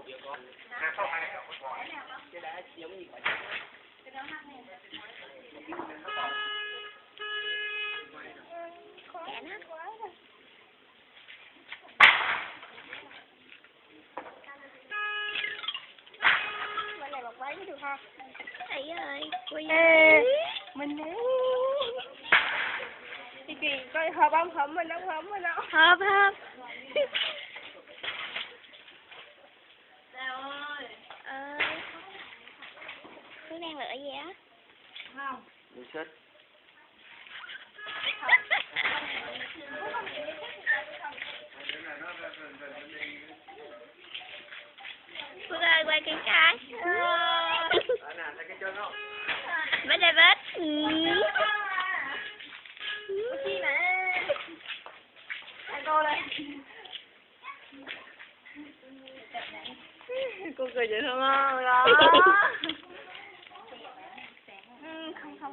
Bên này một váy được không? Ấy ơi, quay Mình đi kì coi hợp không? Hợp mình không? Hợp mình không? hợp hợp. Sao ơi? Cứ đang lựa gì á? Không. Đưa xích. Phương ơi, quay cái cái. Bết đây bết. Chi nè. Hai cô đây. Cô cười dễ thương không? Đó.